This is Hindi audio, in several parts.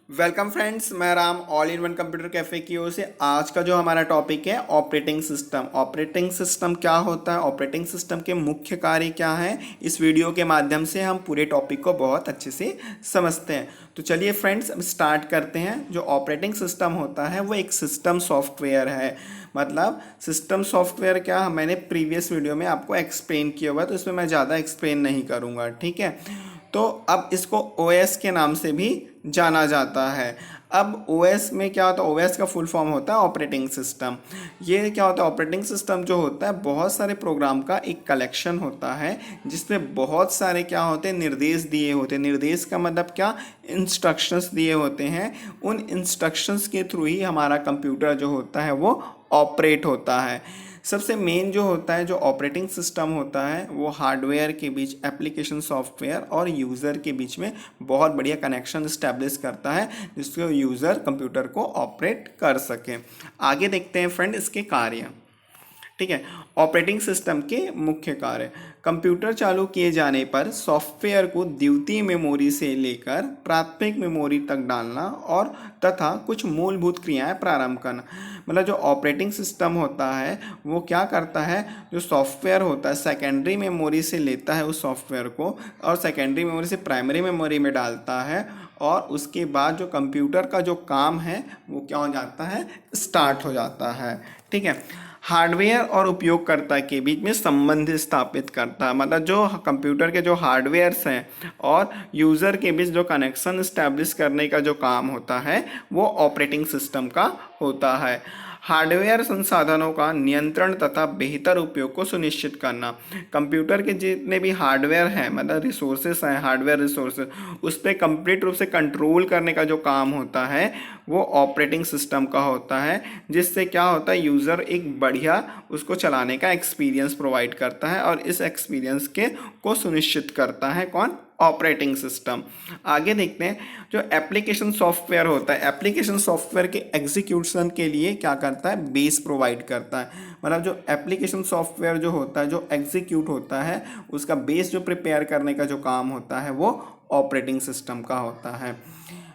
वेलकम फ्रेंड्स, मैं Ram all in one computer cafe की ओर से। आज का जो हमारा टॉपिक है ऑपरेटिंग सिस्टम। ऑपरेटिंग सिस्टम क्या होता है, ऑपरेटिंग सिस्टम के मुख्य कार्य क्या हैं, इस वीडियो के माध्यम से हम पूरे टॉपिक को बहुत अच्छे से समझते हैं। तो चलिए फ्रेंड्स, अब स्टार्ट करते हैं। जो ऑपरेटिंग सिस्टम होता है वो एक सिस्टम सॉफ्टवेयर है। मतलब सिस्टम सॉफ्टवेयर क्या, मैंने प्रीवियस वीडियो में आपको एक्सप्लेन किया हुआ है, तो इसमें मैं ज़्यादा एक्सप्लेन नहीं करूँगा, ठीक है। तो अब इसको ओएस के नाम से भी जाना जाता है। अब ओएस में क्या होता है, ओएस का फुल फॉर्म होता है ऑपरेटिंग सिस्टम। ये क्या होता है, ऑपरेटिंग सिस्टम जो होता है बहुत सारे प्रोग्राम का एक कलेक्शन होता है, जिसमें बहुत सारे क्या होते हैं, निर्देश दिए होते हैं। निर्देश का मतलब क्या, इंस्ट्रक्शंस दिए होते हैं। उन इंस्ट्रक्शंस के थ्रू ही हमारा कंप्यूटर जो होता है वो ऑपरेट होता है। सबसे मेन जो होता है, जो ऑपरेटिंग सिस्टम होता है, वो हार्डवेयर के बीच, एप्लीकेशन सॉफ्टवेयर और यूज़र के बीच में बहुत बढ़िया कनेक्शन इस्टेब्लिश करता है, जिससे यूज़र कंप्यूटर को ऑपरेट कर सके। आगे देखते हैं फ्रेंड इसके कार्य, ठीक है। ऑपरेटिंग सिस्टम के मुख्य कार्य: कंप्यूटर चालू किए जाने पर सॉफ्टवेयर को द्वितीय मेमोरी से लेकर प्राथमिक मेमोरी तक डालना और तथा कुछ मूलभूत क्रियाएं प्रारंभ करना। मतलब जो ऑपरेटिंग सिस्टम होता है वो क्या करता है, जो सॉफ्टवेयर होता है सेकेंडरी मेमोरी से लेता है उस सॉफ्टवेयर को और सेकेंडरी मेमोरी से प्राइमरी मेमोरी में डालता है, और उसके बाद जो कंप्यूटर का जो काम है वो क्या हो जाता है, स्टार्ट हो जाता है, ठीक है। हार्डवेयर और उपयोगकर्ता के बीच में संबंध स्थापित करता है। मतलब जो कंप्यूटर के जो हार्डवेयर्स हैं और यूज़र के बीच जो कनेक्शन इस्टेब्लिश करने का जो काम होता है वो ऑपरेटिंग सिस्टम का होता है। हार्डवेयर संसाधनों का नियंत्रण तथा बेहतर उपयोग को सुनिश्चित करना। कंप्यूटर के जितने भी हार्डवेयर हैं, मतलब रिसोर्सेस हैं, हार्डवेयर रिसोर्सेस, उस पर कंप्लीट रूप से कंट्रोल करने का जो काम होता है वो ऑपरेटिंग सिस्टम का होता है, जिससे क्या होता है, यूज़र एक बढ़िया उसको चलाने का एक्सपीरियंस प्रोवाइड करता है और इस एक्सपीरियंस के को सुनिश्चित करता है कौन, ऑपरेटिंग सिस्टम। आगे देखते हैं, जो एप्लीकेशन सॉफ्टवेयर होता है, एप्लीकेशन सॉफ्टवेयर के एग्जीक्यूशन के लिए क्या करता है, बेस प्रोवाइड करता है। मतलब जो एप्लीकेशन सॉफ्टवेयर जो होता है, जो एग्जीक्यूट होता है, उसका बेस जो प्रिपेयर करने का जो काम होता है वो ऑपरेटिंग सिस्टम का होता है।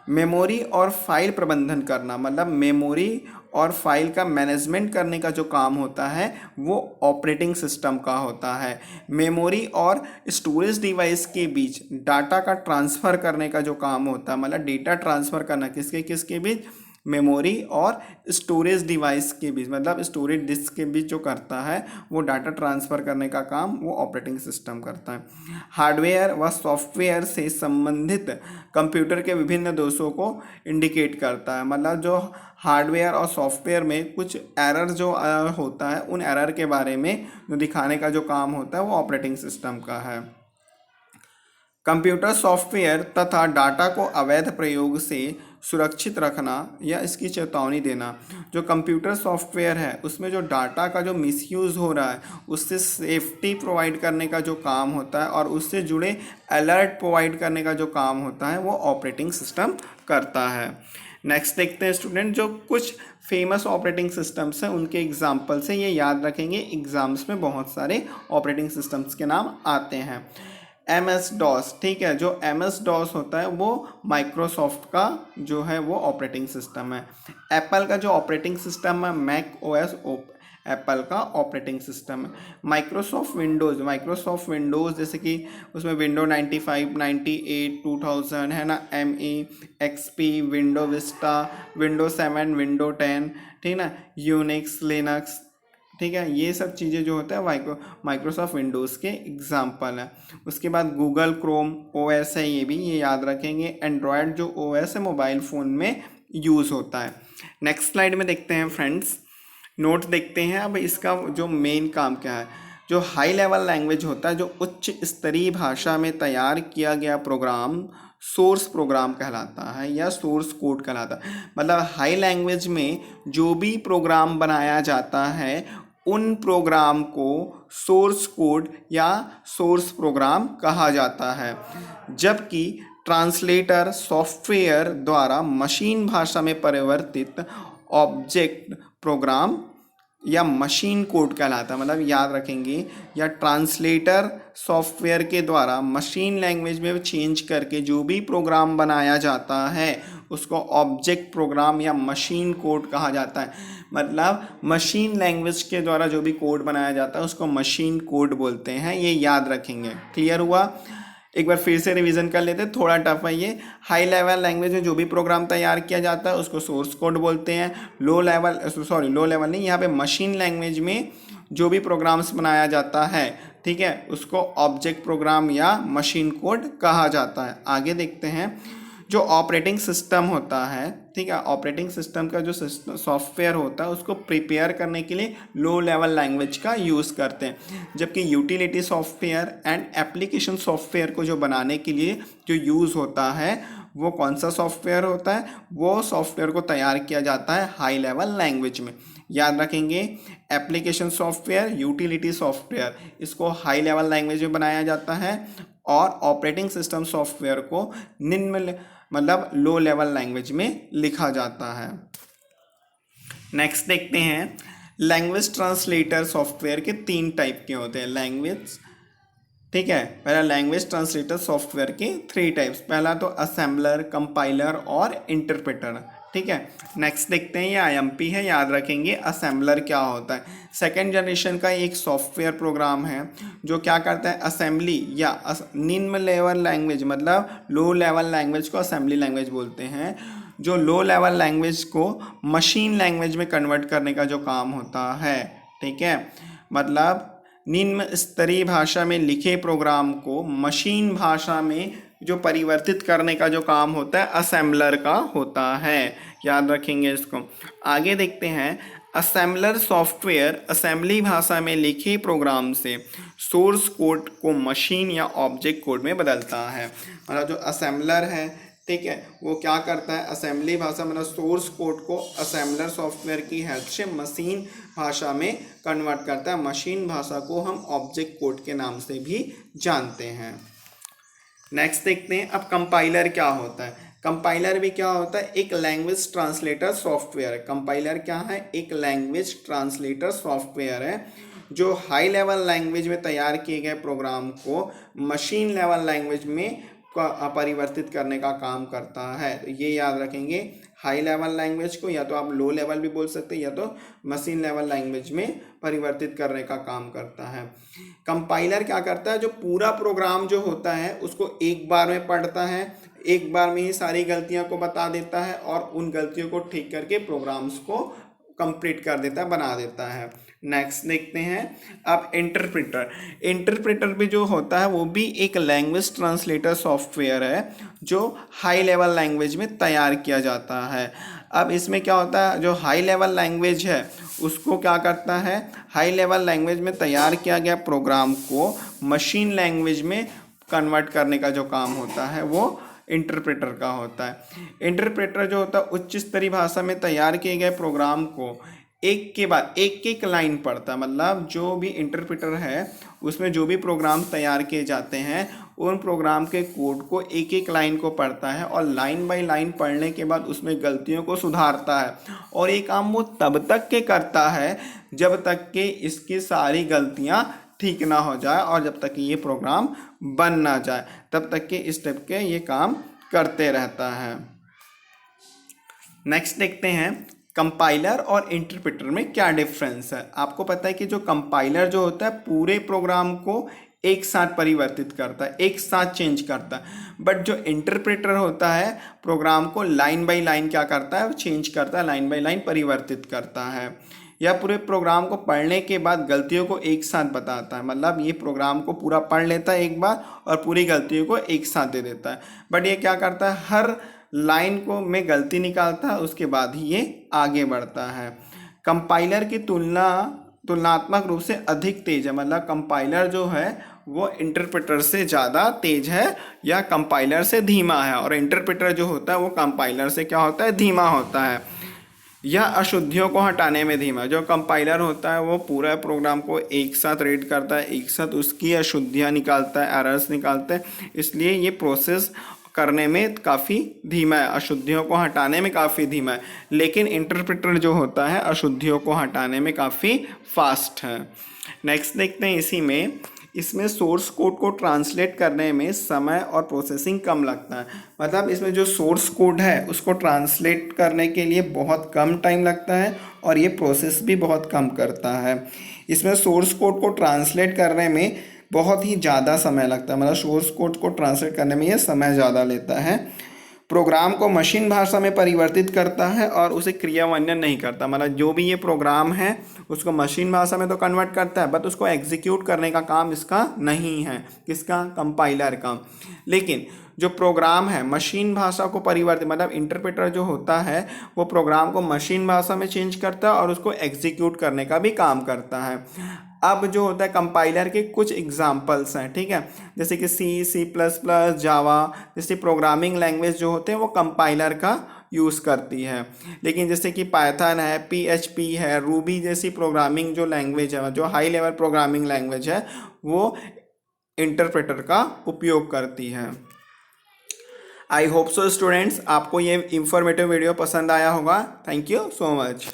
मेमोरी और फाइल प्रबंधन करना, मतलब मेमोरी और फाइल का मैनेजमेंट करने का जो काम होता है वो ऑपरेटिंग सिस्टम का होता है। मेमोरी और स्टोरेज डिवाइस के बीच डाटा का ट्रांसफ़र करने का जो काम होता है, मतलब डेटा ट्रांसफ़र करना किसके किसके बीच, मेमोरी और स्टोरेज डिवाइस के बीच, मतलब स्टोरेज डिस्क के बीच जो करता है वो डाटा ट्रांसफ़र करने का काम वो ऑपरेटिंग सिस्टम करता है। हार्डवेयर व सॉफ्टवेयर से संबंधित कंप्यूटर के विभिन्न दोषों को इंडिकेट करता है। मतलब जो हार्डवेयर और सॉफ्टवेयर में कुछ एरर जो होता है, उन एरर के बारे में जो दिखाने का जो काम होता है वो ऑपरेटिंग सिस्टम का है। कंप्यूटर सॉफ्टवेयर तथा डाटा को अवैध प्रयोग से सुरक्षित रखना या इसकी चेतावनी देना। जो कंप्यूटर सॉफ्टवेयर है उसमें जो डाटा का जो मिसयूज़ हो रहा है उससे सेफ्टी प्रोवाइड करने का जो काम होता है और उससे जुड़े अलर्ट प्रोवाइड करने का जो काम होता है वो ऑपरेटिंग सिस्टम करता है। नेक्स्ट देखते हैं स्टूडेंट, जो कुछ फेमस ऑपरेटिंग सिस्टम्स हैं उनके एग्जाम्पल से ये याद रखेंगे, एग्जाम्स में बहुत सारे ऑपरेटिंग सिस्टम्स के नाम आते हैं। एम एस डॉस, ठीक है, जो एम एस डॉस होता है वो माइक्रोसॉफ्ट का जो है वो ऑपरेटिंग सिस्टम है। एप्पल का जो ऑपरेटिंग सिस्टम है मैक ओ एस, एप्पल का ऑपरेटिंग सिस्टम है। माइक्रोसॉफ्ट विंडोज़ जैसे कि उसमें विंडो 95, 98, 2000 है ना, M E, XP, window Vista, window 7, window 10, ठीक ना, यूनिक्स, लिनक्स, ठीक है, ये सब चीज़ें जो होता है माइक्रोसॉफ्ट विंडोज़ के एग्जाम्पल है। उसके बाद गूगल क्रोम ओएस है, ये याद रखेंगे। एंड्रॉयड जो ओएस है मोबाइल फ़ोन में यूज़ होता है। नेक्स्ट स्लाइड में देखते हैं फ्रेंड्स, नोट देखते हैं। अब इसका जो मेन काम क्या है, जो हाई लेवल लैंग्वेज होता है, जो उच्च स्तरीय भाषा में तैयार किया गया प्रोग्राम सोर्स प्रोग्राम कहलाता है या सोर्स कोड कहलाता है। मतलब हाई लैंग्वेज में जो भी प्रोग्राम बनाया जाता है उन प्रोग्राम को सोर्स कोड या सोर्स प्रोग्राम कहा जाता है, जबकि ट्रांसलेटर सॉफ्टवेयर द्वारा मशीन भाषा में परिवर्तित ऑब्जेक्ट प्रोग्राम या मशीन कोड कहलाता है। मतलब याद रखेंगे, या ट्रांसलेटर सॉफ्टवेयर के द्वारा मशीन लैंग्वेज में चेंज करके जो भी प्रोग्राम बनाया जाता है उसको ऑब्जेक्ट प्रोग्राम या मशीन कोड कहा जाता है। मतलब मशीन लैंग्वेज के द्वारा जो भी कोड बनाया जाता है उसको मशीन कोड बोलते हैं, ये याद रखेंगे। क्लियर हुआ? एक बार फिर से रिवीजन कर लेते हैं, थोड़ा टफ है ये। हाई लेवल लैंग्वेज में जो भी प्रोग्राम तैयार किया जाता है उसको सोर्स कोड बोलते हैं। लो लेवल नहीं, यहाँ पे मशीन लैंग्वेज में जो भी प्रोग्राम्स बनाया जाता है, ठीक है, उसको ऑब्जेक्ट प्रोग्राम या मशीन कोड कहा जाता है। आगे देखते हैं, जो ऑपरेटिंग सिस्टम होता है, ठीक है, ऑपरेटिंग सिस्टम का जो सॉफ्टवेयर होता है उसको प्रिपेयर करने के लिए लो लेवल लैंग्वेज का यूज़ करते हैं। जबकि utility software and application software को जो बनाने के लिए जो यूज़ होता है वो कौन सा सॉफ्टवेयर होता है? वो सॉफ्टवेयर को तैयार किया जाता है हाई लेवल लैंग्वेज में। याद रखेंगे, एप्लीकेशन सॉफ्टवेयर, यूटिलिटी सॉफ्टवेयर, इसको हाई लेवल लैंग्वेज में बनाया जाता है और ऑपरेटिंग सिस्टम सॉफ्टवेयर को निम्न मतलब लो लेवल लैंग्वेज में लिखा जाता है। नेक्स्ट देखते हैं, लैंग्वेज ट्रांसलेटर सॉफ्टवेयर के 3 टाइप के होते हैं। लैंग्वेज, ठीक है, पहला लैंग्वेज ट्रांसलेटर सॉफ्टवेयर के 3 टाइप्स। पहला तो असेंबलर, कंपाइलर और इंटरप्रेटर, ठीक है। नेक्स्ट देखते हैं, ये IMP है, याद रखेंगे असेंबलर क्या होता है। सेकेंड जनरेशन का एक सॉफ्टवेयर प्रोग्राम है जो क्या करता है, असेंबली या निम्न लेवल लैंग्वेज, मतलब लो लेवल लैंग्वेज को असेंबली लैंग्वेज बोलते हैं। जो लो लेवल लैंग्वेज को मशीन लैंग्वेज में कन्वर्ट करने का जो काम होता है, ठीक है, मतलब निम्न स्तरीय भाषा में लिखे प्रोग्राम को मशीन भाषा में जो परिवर्तित करने का जो काम होता है असेंबलर का होता है। याद रखेंगे इसको। आगे देखते हैं, असेंबलर सॉफ्टवेयर असेंबली भाषा में लिखे प्रोग्राम से सोर्स कोड को मशीन या ऑब्जेक्ट कोड में बदलता है। मतलब जो असेंबलर है, ठीक है, वो क्या करता है, असेंबली भाषा मतलब सोर्स कोड को असेंबलर सॉफ्टवेयर की हेल्प से मशीन भाषा में कन्वर्ट करता है। मशीन भाषा को हम ऑब्जेक्ट कोड के नाम से भी जानते हैं। नेक्स्ट देखते हैं, अब कंपाइलर क्या होता है। कंपाइलर भी क्या होता है, एक लैंग्वेज ट्रांसलेटर सॉफ्टवेयर है। कंपाइलर क्या है, एक लैंग्वेज ट्रांसलेटर सॉफ्टवेयर है जो हाई लेवल लैंग्वेज में तैयार किए गए प्रोग्राम को मशीन लेवल लैंग्वेज में परिवर्तित करने का काम करता है। तो ये याद रखेंगे, हाई लेवल लैंग्वेज को या तो आप लो लेवल भी बोल सकते हैं या तो मशीन लेवल लैंग्वेज में परिवर्तित करने का काम करता है। कंपाइलर क्या करता है, जो पूरा प्रोग्राम जो होता है उसको एक बार में पढ़ता है, एक बार में ही सारी गलतियों को बता देता है और उन गलतियों को ठीक करके प्रोग्राम्स को कंप्लीट कर देता है, बना देता है। नेक्स्ट देखते हैं, अब इंटरप्रेटर भी जो होता है वो भी एक लैंग्वेज ट्रांसलेटर सॉफ्टवेयर है जो हाई लेवल लैंग्वेज में तैयार किया जाता है। अब इसमें क्या होता है, जो हाई लेवल लैंग्वेज है उसको क्या करता है, हाई लेवल लैंग्वेज में तैयार किया गया प्रोग्राम को मशीन लैंग्वेज में कन्वर्ट करने का जो काम होता है वो इंटरप्रेटर का होता है। इंटरप्रेटर जो होता है उच्च स्तरीय भाषा में तैयार किए गए प्रोग्राम को एक के बाद एक लाइन पढ़ता है। मतलब जो भी इंटरप्रेटर है उसमें जो भी प्रोग्राम तैयार किए जाते हैं उन प्रोग्राम के कोड को एक लाइन को पढ़ता है और लाइन बाय लाइन पढ़ने के बाद उसमें गलतियों को सुधारता है। और ये काम वो तब तक के करता है जब तक कि इसकी सारी गलतियाँ ठीक ना हो जाए और जब तक कि ये प्रोग्राम बन ना जाए, तब तक के इस टाइप के ये काम करते रहता है। नेक्स्ट देखते हैं, कंपाइलर और इंटरप्रेटर में क्या डिफरेंस है। आपको पता है कि जो कंपाइलर जो होता है पूरे प्रोग्राम को एक साथ परिवर्तित करता है, एक साथ चेंज करता है, बट जो इंटरप्रेटर होता है प्रोग्राम को लाइन बाय लाइन क्या करता है, चेंज करता है, लाइन बाय लाइन परिवर्तित करता है। यह पूरे प्रोग्राम को पढ़ने के बाद गलतियों को एक साथ बताता है। मतलब ये प्रोग्राम को पूरा पढ़ लेता है एक बार और पूरी गलतियों को एक साथ दे देता है, बट ये क्या करता है, हर लाइन को में गलती निकालता है, उसके बाद ही ये आगे बढ़ता है। कंपाइलर की तुलनात्मक रूप से अधिक तेज है। मतलब कंपाइलर जो है वो इंटरप्रेटर से ज़्यादा तेज है या कंपाइलर से धीमा है, और इंटरप्रेटर जो होता है वो कंपाइलर से क्या होता है, धीमा होता है या अशुद्धियों को हटाने में धीमा। जो कंपाइलर होता है वो पूरा प्रोग्राम को एक साथ रीड करता है, एक साथ उसकी अशुद्धियाँ निकालता है, एरर्स निकालता है, इसलिए ये प्रोसेस करने में काफ़ी धीमा है, अशुद्धियों को हटाने में काफ़ी धीमा है, लेकिन इंटरप्रेटर जो होता है अशुद्धियों को हटाने में काफ़ी फास्ट है। नेक्स्ट देखते हैं इसमें सोर्स कोड को ट्रांसलेट करने में समय और प्रोसेसिंग कम लगता है। मतलब इसमें जो सोर्स कोड है उसको ट्रांसलेट करने के लिए बहुत कम टाइम लगता है और ये प्रोसेस भी बहुत कम करता है। इसमें सोर्स कोड को ट्रांसलेट करने में बहुत ही ज़्यादा समय लगता है, मतलब सोर्स कोड को ट्रांसलेट करने में ये समय ज़्यादा लेता है। प्रोग्राम को मशीन भाषा में परिवर्तित करता है और उसे क्रियान्वयन नहीं करता, मतलब जो भी ये प्रोग्राम है उसको मशीन भाषा में तो कन्वर्ट करता है, बट उसको एग्जीक्यूट करने का काम इसका नहीं है, किसका, कंपाइलर का। लेकिन जो प्रोग्राम है मशीन भाषा को परिवर्तित, मतलब इंटरप्रेटर जो होता है वो प्रोग्राम को मशीन भाषा में चेंज करता है और उसको एग्जीक्यूट करने का भी काम करता है। अब जो होता है कंपाइलर के कुछ एग्जाम्पल्स हैं, ठीक है, जैसे कि C++, जावा जैसी प्रोग्रामिंग लैंग्वेज जो होते हैं वो कंपाइलर का यूज़ करती है। लेकिन जैसे कि पाइथन है, PHP है, रूबी जैसी प्रोग्रामिंग जो लैंग्वेज है, जो हाई लेवल प्रोग्रामिंग लैंग्वेज है, वो इंटरप्रेटर का उपयोग करती है। आई होप सो स्टूडेंट्स आपको ये इंफॉर्मेटिव वीडियो पसंद आया होगा। Thank you so much.